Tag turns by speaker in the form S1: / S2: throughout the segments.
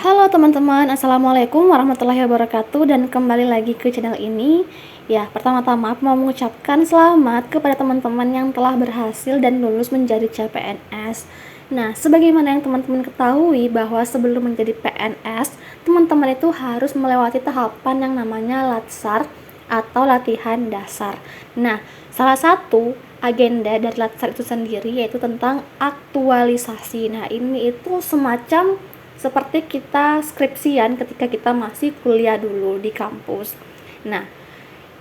S1: Halo teman-teman, Assalamualaikum warahmatullahi wabarakatuh. Dan kembali lagi ke channel ini. Ya, pertama-tama aku mau mengucapkan selamat kepada teman-teman yang telah berhasil dan lulus menjadi CPNS. Nah, sebagaimana yang teman-teman ketahui bahwa sebelum menjadi PNS, teman-teman itu harus melewati tahapan yang namanya Latsar atau latihan dasar. Nah, salah satu agenda dari Latsar itu sendiri yaitu tentang aktualisasi. Nah, ini itu semacam seperti kita skripsian ketika kita masih kuliah dulu di kampus. Nah,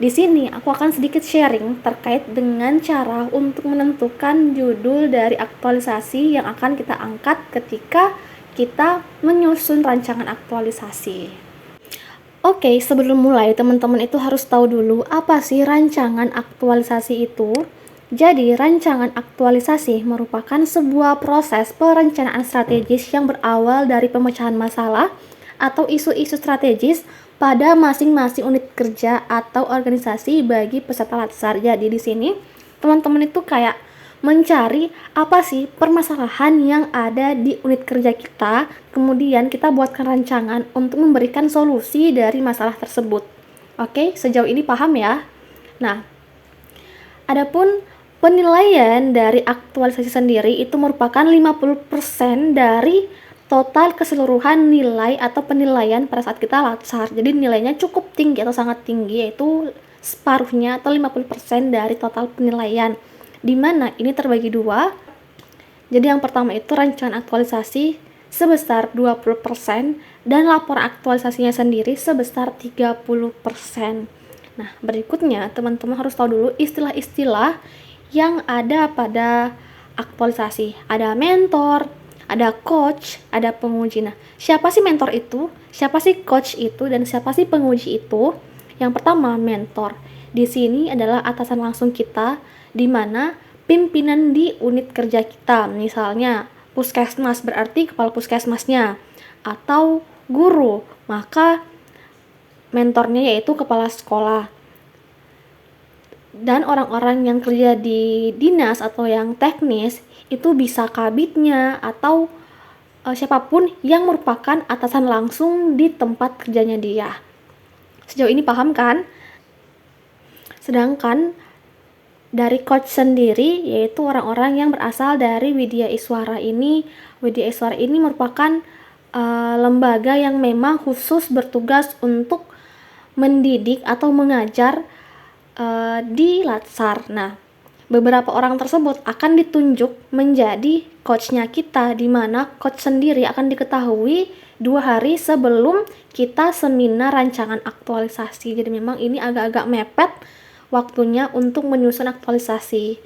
S1: di sini aku akan sedikit sharing terkait dengan cara untuk menentukan judul dari aktualisasi yang akan kita angkat ketika kita menyusun rancangan aktualisasi. Oke, sebelum mulai teman-teman itu harus tahu dulu apa sih rancangan aktualisasi itu. Jadi, rancangan aktualisasi merupakan sebuah proses perencanaan strategis yang berawal dari pemecahan masalah atau isu-isu strategis pada masing-masing unit kerja atau organisasi bagi peserta latsar. Jadi di sini teman-teman itu kayak mencari apa sih permasalahan yang ada di unit kerja kita, kemudian kita buatkan rancangan untuk memberikan solusi dari masalah tersebut. Oke, sejauh ini paham ya? Nah, adapun penilaian dari aktualisasi sendiri itu merupakan 50% dari total keseluruhan nilai atau penilaian pada saat kita latsar. Jadi nilainya cukup tinggi atau sangat tinggi, yaitu separuhnya atau 50% dari total penilaian. Dimana ini terbagi dua. Jadi yang pertama itu rancangan aktualisasi sebesar 20% dan laporan aktualisasinya sendiri sebesar 30%. Nah, berikutnya teman-teman harus tahu dulu istilah-istilah yang ada pada aktualisasi. Ada mentor, ada coach, ada penguji. Nah, siapa sih mentor itu? Siapa sih coach itu? Dan siapa sih penguji itu? Yang pertama, mentor. Di sini adalah atasan langsung kita, di mana pimpinan di unit kerja kita. Misalnya, puskesmas berarti kepala puskesmasnya, atau guru, maka mentornya yaitu kepala sekolah. Dan orang-orang yang kerja di dinas atau yang teknis itu bisa kabitnya atau siapapun yang merupakan atasan langsung di tempat kerjanya dia. Sejauh ini paham kan? Sedangkan dari coach sendiri yaitu orang-orang yang berasal dari Widya Iswara ini. Widya Iswara ini merupakan lembaga yang memang khusus bertugas untuk mendidik atau mengajar di latsar. Nah, beberapa orang tersebut akan ditunjuk menjadi coachnya kita, di mana coach sendiri akan diketahui 2 hari sebelum kita seminar rancangan aktualisasi. Jadi memang ini agak-agak mepet waktunya untuk menyusun aktualisasi.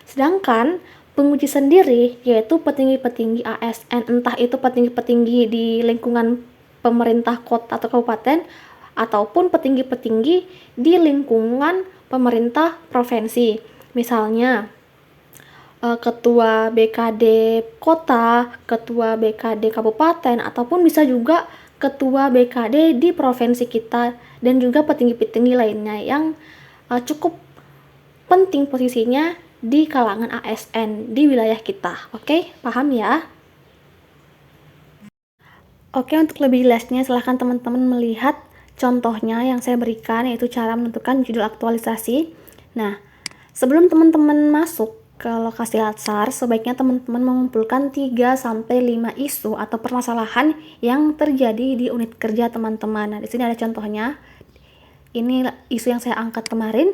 S1: Sedangkan penguji sendiri yaitu petinggi-petinggi ASN, entah itu petinggi-petinggi di lingkungan pemerintah kota atau kabupaten ataupun petinggi-petinggi di lingkungan pemerintah provinsi. Misalnya ketua BKD kota, ketua BKD kabupaten, ataupun bisa juga ketua BKD di provinsi kita, dan juga petinggi-petinggi lainnya yang cukup penting posisinya di kalangan ASN di wilayah kita. Oke, paham ya? Oke, untuk lebih jelasnya silahkan teman-teman melihat contohnya yang saya berikan, yaitu cara menentukan judul aktualisasi. Nah, sebelum teman-teman masuk ke lokasi latsar, sebaiknya teman-teman mengumpulkan 3-5 isu atau permasalahan yang terjadi di unit kerja teman-teman. Nah, di sini ada contohnya. Ini isu yang saya angkat kemarin,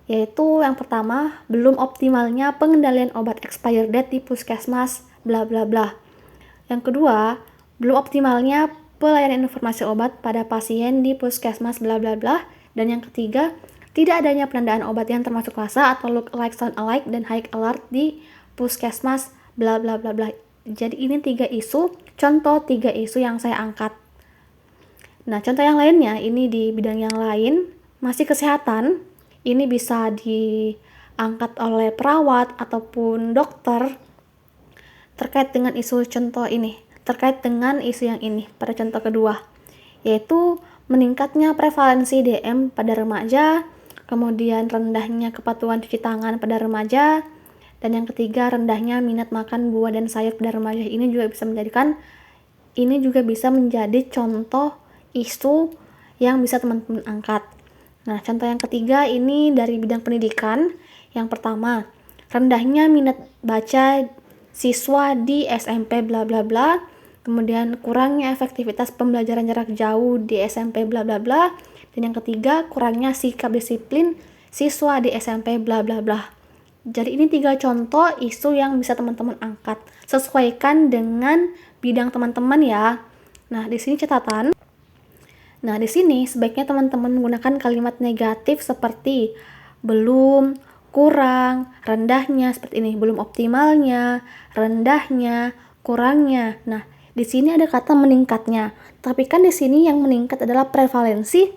S1: yaitu yang pertama, belum optimalnya pengendalian obat expired date di puskesmas bla bla bla. Yang kedua, belum optimalnya pelayanan informasi obat pada pasien di puskesmas bla bla bla. Dan yang ketiga, tidak adanya penandaan obat yang termasuk rasa atau look alike, sound alike, dan high alert di puskesmas bla bla bla bla. Jadi ini 3 isu, contoh 3 isu yang saya angkat. Nah, contoh yang lainnya ini di bidang yang lain, masih kesehatan. Ini bisa diangkat oleh perawat ataupun dokter terkait dengan isu contoh ini, terkait dengan isu yang ini pada contoh kedua, yaitu meningkatnya prevalensi DM pada remaja, kemudian rendahnya kepatuhan cuci tangan pada remaja, dan yang ketiga rendahnya minat makan buah dan sayur pada remaja. Ini juga bisa menjadikan ini juga bisa menjadi contoh isu yang bisa teman-teman angkat. Nah, contoh yang ketiga ini dari bidang pendidikan. Yang pertama, rendahnya minat baca siswa di SMP bla bla bla. Kemudian kurangnya efektivitas pembelajaran jarak jauh di SMP bla bla bla. Dan yang ketiga, kurangnya sikap disiplin siswa di SMP bla bla bla. Jadi ini 3 contoh isu yang bisa teman-teman angkat. Sesuaikan dengan bidang teman-teman ya. Nah, di sini catatan. Nah, di sini sebaiknya teman-teman menggunakan kalimat negatif seperti belum, kurang, rendahnya seperti ini, belum optimalnya, rendahnya, kurangnya. Nah, di sini ada kata meningkatnya. Tapi kan di sini yang meningkat adalah prevalensi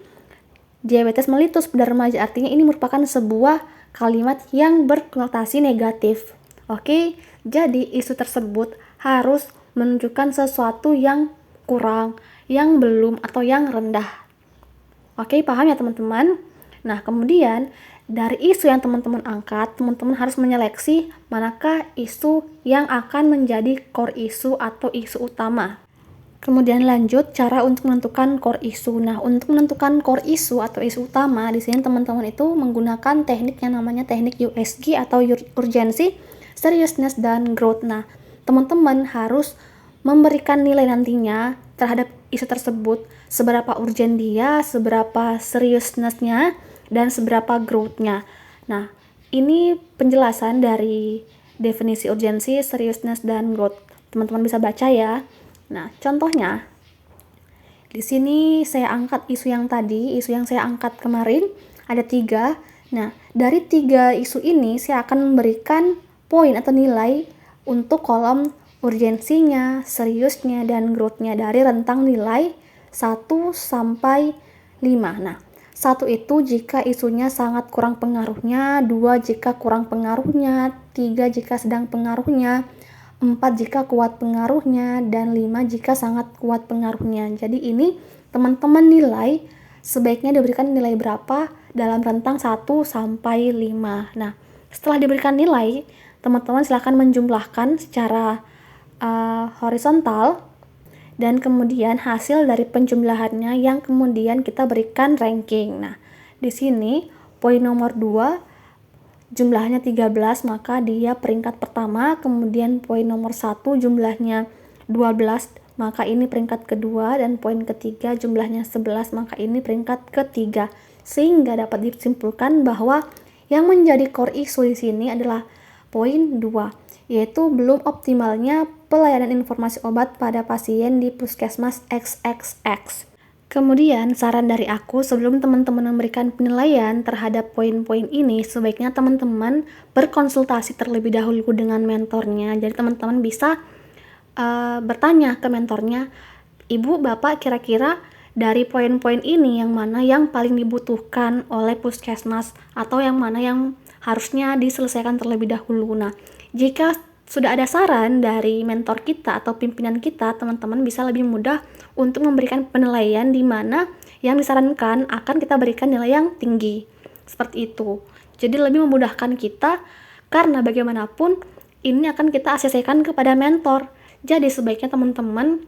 S1: diabetes mellitus pada remaja. Artinya ini merupakan sebuah kalimat yang berkonotasi negatif. Oke, jadi isu tersebut harus menunjukkan sesuatu yang kurang, yang belum, atau yang rendah. Oke, paham ya teman-teman? Nah, kemudian dari isu yang teman-teman angkat, teman-teman harus menyeleksi manakah isu yang akan menjadi core isu atau isu utama. Kemudian lanjut cara untuk menentukan core isu. Nah, untuk menentukan core isu atau isu utama, di sini teman-teman itu menggunakan teknik yang namanya teknik USG atau urgency, seriousness, dan growth. Nah, teman-teman harus memberikan nilai nantinya terhadap isu tersebut, seberapa urgent dia, seberapa seriousness-nya, dan seberapa growth-nya. Nah, ini penjelasan dari definisi urgensi, seriousness, dan growth. Teman-teman bisa baca ya. Nah, contohnya di sini saya angkat isu yang tadi, isu yang saya angkat kemarin ada 3. Nah, dari 3 isu ini saya akan memberikan poin atau nilai untuk kolom urgensinya, seriusnya, dan growth-nya dari rentang nilai 1 sampai 5. Nah, 1 itu jika isunya sangat kurang pengaruhnya, 2 jika kurang pengaruhnya, 3 jika sedang pengaruhnya, 4 jika kuat pengaruhnya, dan 5 jika sangat kuat pengaruhnya. Jadi ini teman-teman nilai sebaiknya diberikan nilai berapa dalam rentang 1 sampai 5. Nah, setelah diberikan nilai, teman-teman silahkan menjumlahkan secara horizontal, dan kemudian hasil dari penjumlahannya yang kemudian kita berikan ranking. Nah, di sini poin nomor 2 jumlahnya 13, maka dia peringkat pertama. Kemudian poin nomor 1 jumlahnya 12, maka ini peringkat kedua. Dan poin ketiga jumlahnya 11, maka ini peringkat ketiga. Sehingga dapat disimpulkan bahwa yang menjadi core issue di sini adalah poin 2, yaitu belum optimalnya pelayanan informasi obat pada pasien di Puskesmas XXX. Kemudian, saran dari aku sebelum teman-teman memberikan penilaian terhadap poin-poin ini, sebaiknya teman-teman berkonsultasi terlebih dahulu dengan mentornya. Jadi teman-teman bisa bertanya ke mentornya, Ibu, Bapak, kira-kira dari poin-poin ini yang mana yang paling dibutuhkan oleh Puskesmas atau yang mana yang harusnya diselesaikan terlebih dahulu. Nah, jika sudah ada saran dari mentor kita atau pimpinan kita, teman-teman bisa lebih mudah untuk memberikan penilaian di mana yang disarankan akan kita berikan nilai yang tinggi. Seperti itu. Jadi lebih memudahkan kita karena bagaimanapun ini akan kita ACC-kan kepada mentor. Jadi sebaiknya teman-teman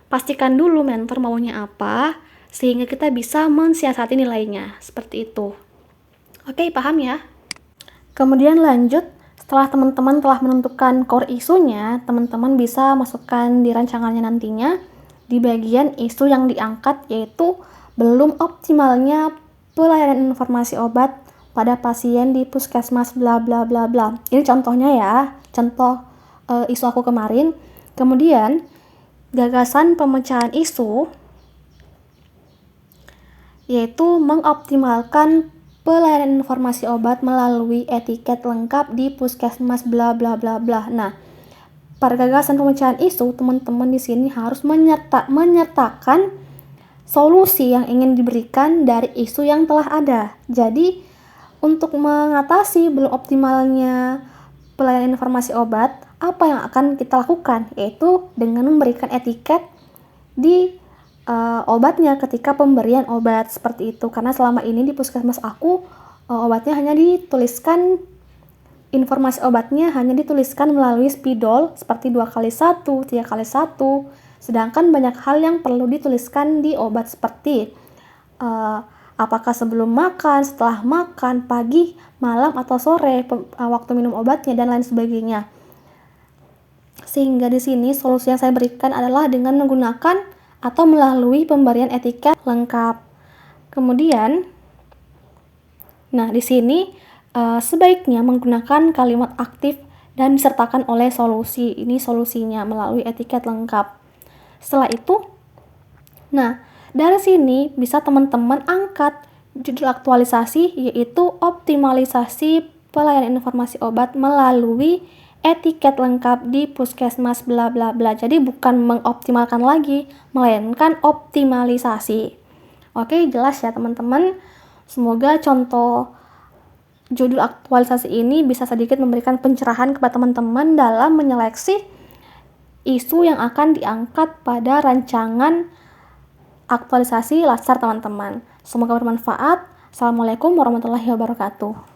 S1: pastikan dulu mentor maunya apa sehingga kita bisa mensiasati nilainya. Seperti itu. Oke, paham ya? Kemudian lanjut, setelah teman-teman telah menentukan core isunya, teman-teman bisa masukkan di rancangannya nantinya di bagian isu yang diangkat, yaitu belum optimalnya pelayanan informasi obat pada pasien di Puskesmas bla bla bla bla. Ini contohnya ya, contoh isu aku kemarin. Kemudian gagasan pemecahan isu yaitu mengoptimalkan pelayanan informasi obat melalui etiket lengkap di Puskesmas bla bla bla bla. Nah, pada gagasan pemecahan isu, teman-teman di sini harus menyertakan solusi yang ingin diberikan dari isu yang telah ada. Jadi, untuk mengatasi belum optimalnya pelayanan informasi obat, apa yang akan kita lakukan? Yaitu dengan memberikan etiket di obatnya ketika pemberian obat, seperti itu. Karena selama ini di Puskesmas aku obatnya hanya dituliskan, informasi obatnya hanya dituliskan melalui spidol seperti 2x1, 3x1, Sedangkan banyak hal yang perlu dituliskan di obat seperti apakah sebelum makan, setelah makan, pagi, malam, atau sore, waktu minum obatnya, dan lain sebagainya. Sehingga di sini solusi yang saya berikan adalah dengan menggunakan atau melalui pemberian etiket lengkap. Kemudian, nah di sini sebaiknya menggunakan kalimat aktif dan disertakan oleh solusi. Ini solusinya melalui etiket lengkap. Setelah itu, nah dari sini bisa teman-teman angkat judul aktualisasi, yaitu optimalisasi pelayanan informasi obat melalui etiket lengkap di puskesmas bla bla bla. Jadi bukan mengoptimalkan lagi, melainkan optimalisasi. Oke, jelas ya teman-teman. Semoga contoh judul aktualisasi ini bisa sedikit memberikan pencerahan kepada teman-teman dalam menyeleksi isu yang akan diangkat pada rancangan aktualisasi Latsar teman-teman. Semoga bermanfaat. Assalamualaikum warahmatullahi wabarakatuh.